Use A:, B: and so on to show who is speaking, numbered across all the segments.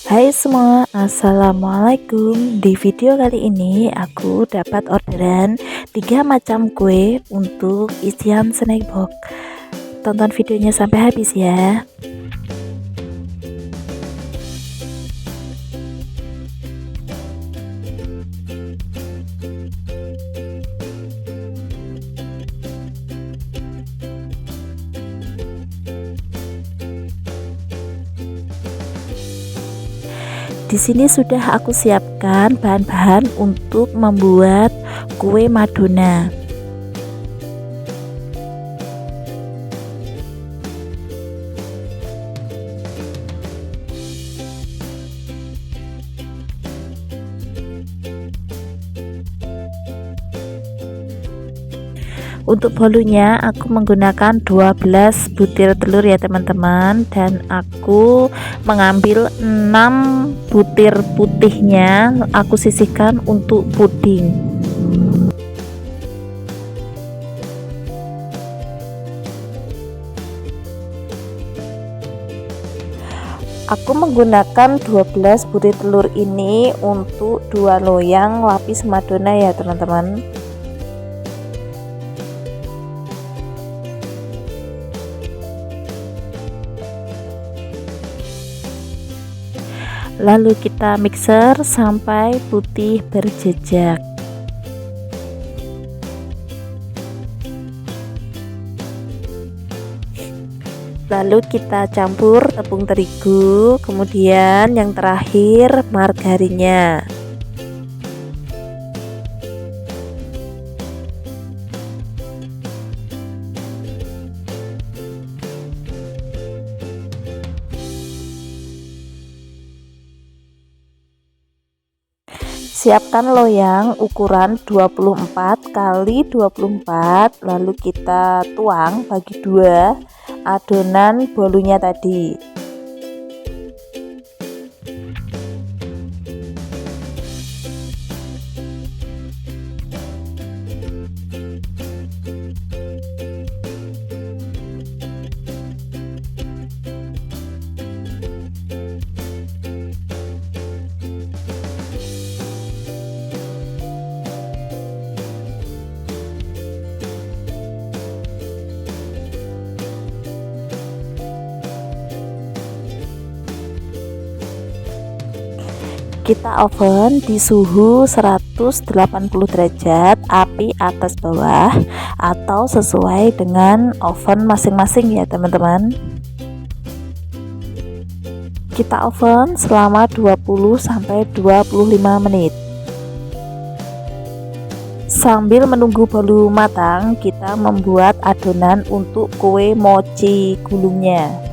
A: Hai semua, assalamualaikum. Di video kali ini aku dapat orderan 3 macam kue untuk isian snack box. Tonton videonya sampai habis ya. Di sini sudah aku siapkan bahan-bahan untuk membuat kue Madonna. Untuk bolunya aku menggunakan 12 butir telur ya teman-teman, dan aku mengambil 6 butir putihnya, aku sisihkan untuk puding. Aku menggunakan 12 butir telur ini untuk 2 loyang lapis Madonna ya teman-teman. Lalu kita mixer sampai putih berjejak. Lalu kita campur tepung terigu, kemudian yang terakhir margarinnya. Siapkan loyang ukuran 24 kali 24, lalu kita tuang bagi dua adonan bolunya tadi. Kita oven di suhu 180 derajat, api atas bawah atau sesuai dengan oven masing-masing ya teman-teman. Kita oven selama 20-25 menit. Sambil menunggu bolu matang, kita membuat adonan untuk kue mochi gulungnya.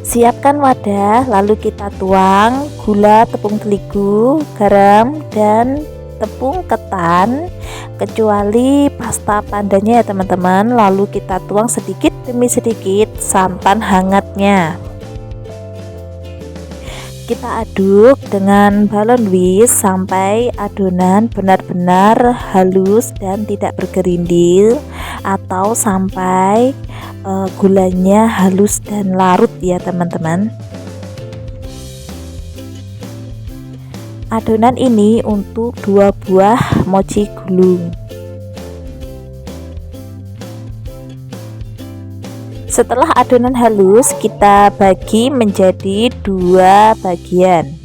A: Siapkan wadah, lalu kita tuang gula, tepung terigu, garam, dan tepung ketan, kecuali pasta pandanya ya teman-teman. Lalu kita tuang sedikit demi sedikit santan hangatnya. Kita aduk dengan balon whisk sampai adonan benar-benar halus dan tidak bergerindil, atau sampai gulanya halus dan larut ya teman-teman. Adonan ini untuk 2 buah mochi gulung. Setelah adonan halus, kita bagi menjadi 2 bagian.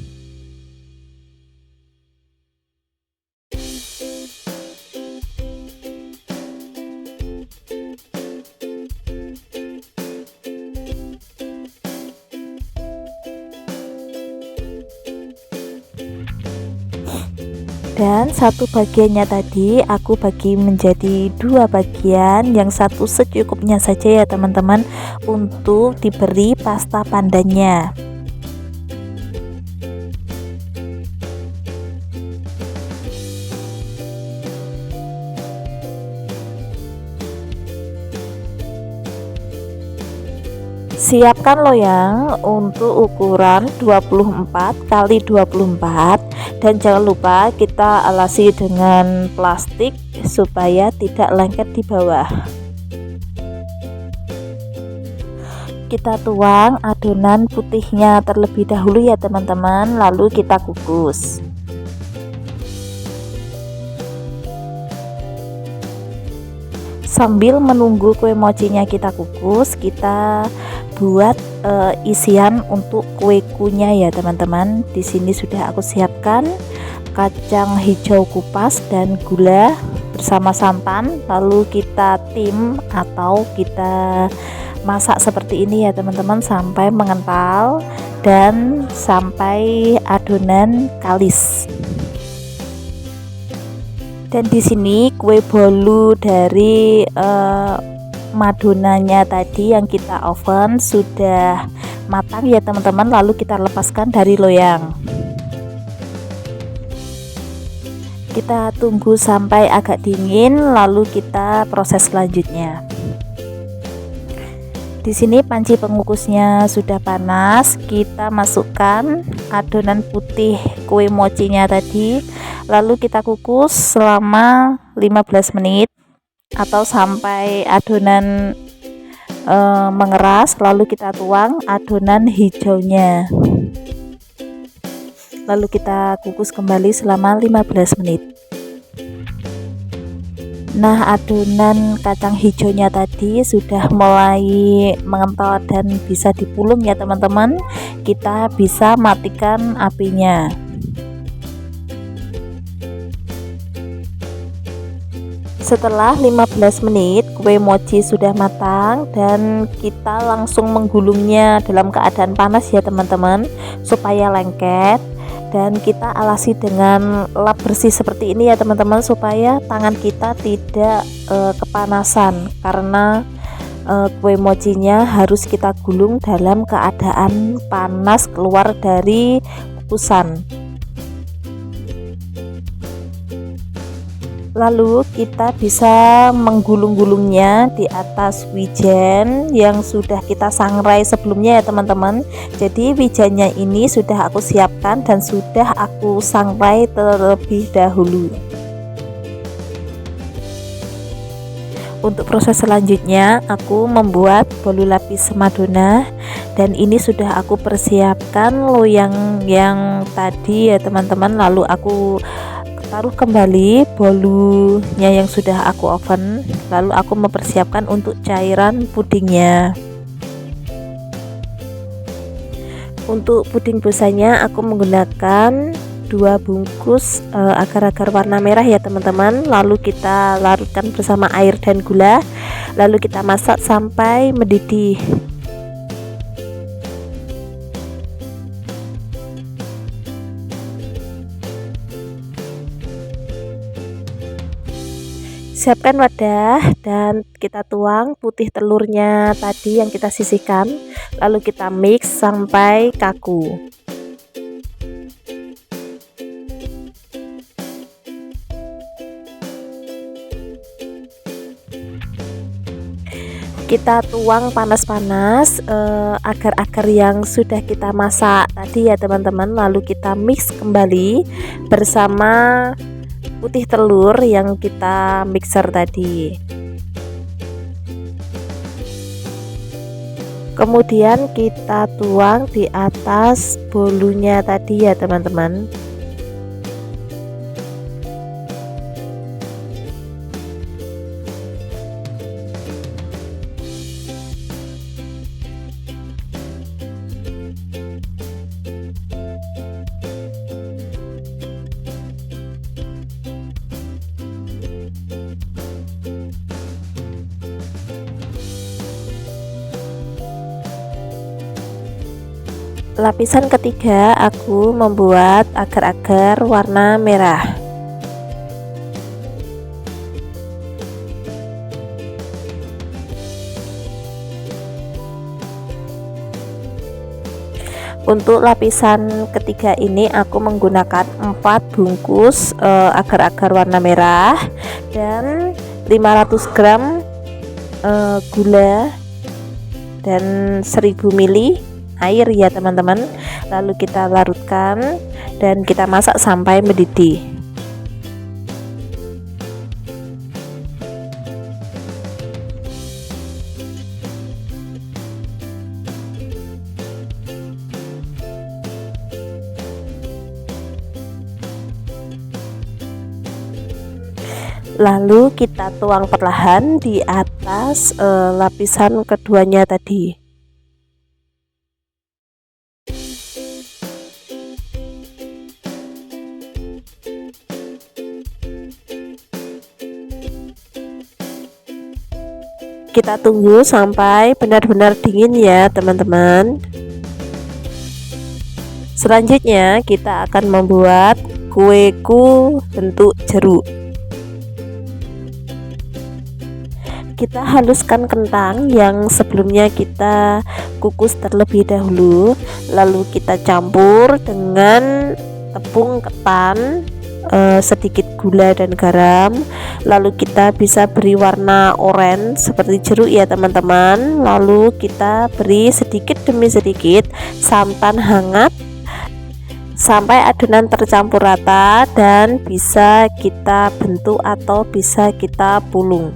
A: Dan satu bagiannya tadi aku bagi menjadi 2 bagian, yang satu secukupnya saja ya teman-teman, untuk diberi pasta pandanya. Siapkan loyang untuk ukuran 24 kali 24, dan jangan lupa kita alasi dengan plastik supaya tidak lengket di bawah. Kita tuang adonan putihnya terlebih dahulu ya teman-teman, lalu kita kukus. Sambil menunggu kue mochinya kita kukus, kita buat isian untuk kue kuenya ya teman-teman. Di sini sudah aku siapkan kacang hijau kupas dan gula bersama santan, lalu kita tim atau kita masak seperti ini ya teman-teman sampai mengental dan sampai adonan kalis. Dan di sini kue bolu dari madonanya tadi yang kita oven sudah matang ya teman-teman, lalu kita lepaskan dari loyang. Kita tunggu sampai agak dingin, lalu kita proses selanjutnya. Di sini panci pengukusnya sudah panas, kita masukkan adonan putih kue mochinya tadi, lalu kita kukus selama 15 menit atau sampai adonan mengeras, lalu kita tuang adonan hijaunya. Lalu kita kukus kembali selama 15 menit. Nah, adonan kacang hijaunya tadi sudah mulai mengental dan bisa dipulung ya teman-teman. Kita bisa matikan apinya. Setelah 15 menit kue mochi sudah matang dan kita langsung menggulungnya dalam keadaan panas ya teman-teman supaya lengket. Dan kita alasi dengan lap bersih seperti ini ya teman-teman supaya tangan kita tidak kepanasan, karena kue mochinya harus kita gulung dalam keadaan panas keluar dari kukusan. Lalu kita bisa menggulung-gulungnya di atas wijen yang sudah kita sangrai sebelumnya ya teman-teman. Jadi wijennya ini sudah aku siapkan dan sudah aku sangrai terlebih dahulu. Untuk proses selanjutnya aku membuat bolu lapis Madonna, dan ini sudah aku persiapkan loyang yang tadi ya teman-teman, lalu aku taruh kembali bolunya yang sudah aku oven, lalu aku mempersiapkan untuk cairan pudingnya. Untuk puding busanya aku menggunakan 2 bungkus agar-agar warna merah ya teman-teman, lalu kita larutkan bersama air dan gula, lalu kita masak sampai mendidih. Siapkan wadah dan kita tuang putih telurnya tadi yang kita sisihkan, lalu kita mix sampai kaku. Kita tuang panas-panas agar-agar yang sudah kita masak tadi ya teman-teman, lalu kita mix kembali bersama putih telur yang kita mixer tadi. Kemudian kita tuang di atas bolunya tadi ya teman-teman. Lapisan ketiga aku membuat agar-agar warna merah. Untuk lapisan ketiga ini aku menggunakan 4 bungkus agar-agar warna merah dan 500 gram gula dan 1000 ml air ya teman-teman, lalu kita larutkan dan kita masak sampai mendidih. Lalu kita tuang perlahan di atas lapisan keduanya tadi. Kita tunggu sampai benar-benar dingin ya teman-teman. Selanjutnya kita akan membuat kueku bentuk jeruk. Kita haluskan kentang yang sebelumnya kita kukus terlebih dahulu, lalu kita campur dengan tepung ketan, sedikit gula dan garam, lalu kita bisa beri warna oranye seperti jeruk ya teman-teman. Lalu kita beri sedikit demi sedikit santan hangat sampai adonan tercampur rata dan bisa kita bentuk atau bisa kita pulung.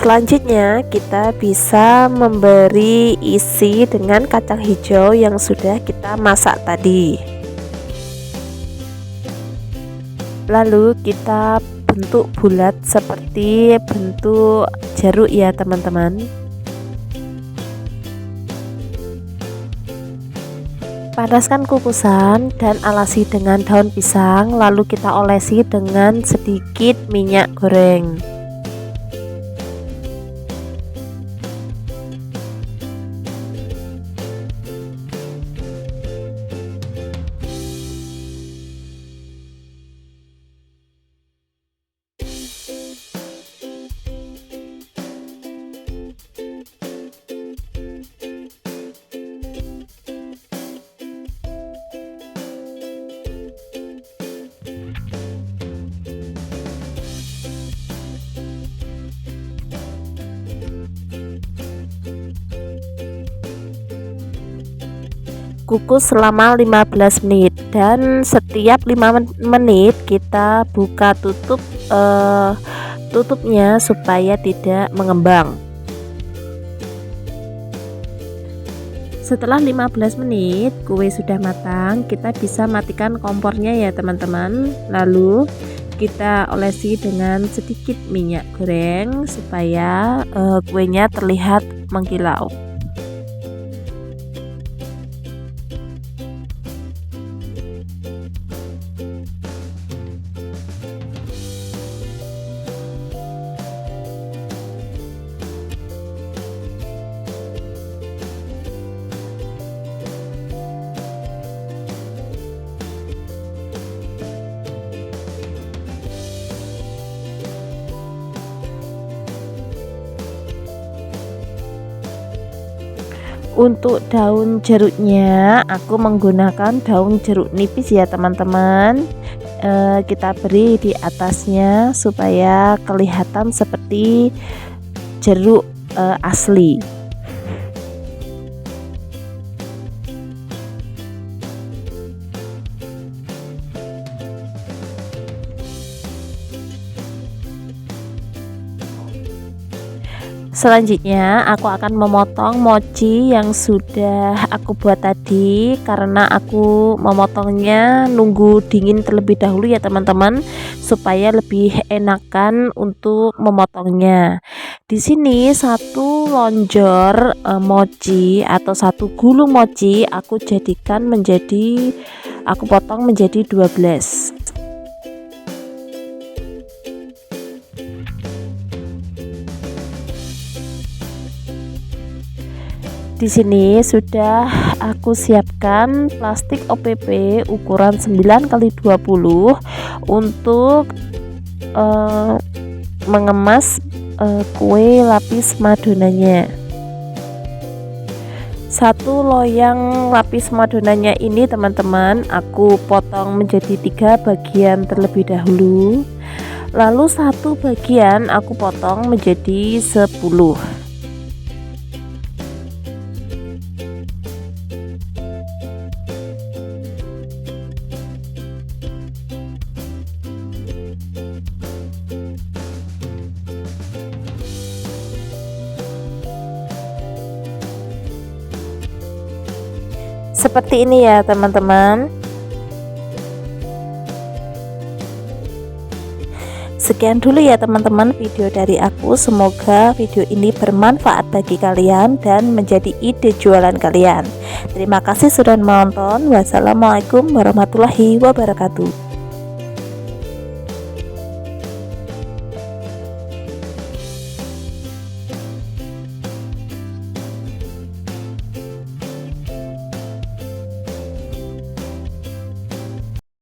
A: Selanjutnya kita bisa memberi isi dengan kacang hijau yang sudah kita masak tadi. Lalu kita bentuk bulat seperti bentuk jeruk ya teman-teman. Panaskan kukusan dan alasi dengan daun pisang, lalu kita olesi dengan sedikit minyak goreng. Kukus selama 15 menit dan setiap 5 menit kita buka tutup tutupnya supaya tidak mengembang. Setelah 15 menit kue sudah matang, kita bisa matikan kompornya ya teman-teman. Lalu kita olesi dengan sedikit minyak goreng supaya kuenya terlihat mengkilau. Untuk daun jeruknya aku menggunakan daun jeruk nipis ya teman-teman. Kita beri di atasnya supaya kelihatan seperti jeruk asli. Selanjutnya aku akan memotong mochi yang sudah aku buat tadi, karena aku memotongnya nunggu dingin terlebih dahulu ya teman-teman, supaya lebih enakan untuk memotongnya. Di sini satu lonjor mochi atau satu gulung mochi aku potong menjadi 12. Di sini sudah aku siapkan plastik OPP ukuran 9x20 untuk mengemas kue lapis madonanya. Satu loyang lapis madonanya ini teman-teman aku potong menjadi 3 bagian terlebih dahulu, lalu satu bagian aku potong menjadi 10. seperti ini ya teman-teman. Sekian dulu ya teman-teman video dari aku, semoga video ini bermanfaat bagi kalian dan menjadi ide jualan kalian. Terima kasih sudah menonton. Wassalamualaikum warahmatullahi wabarakatuh.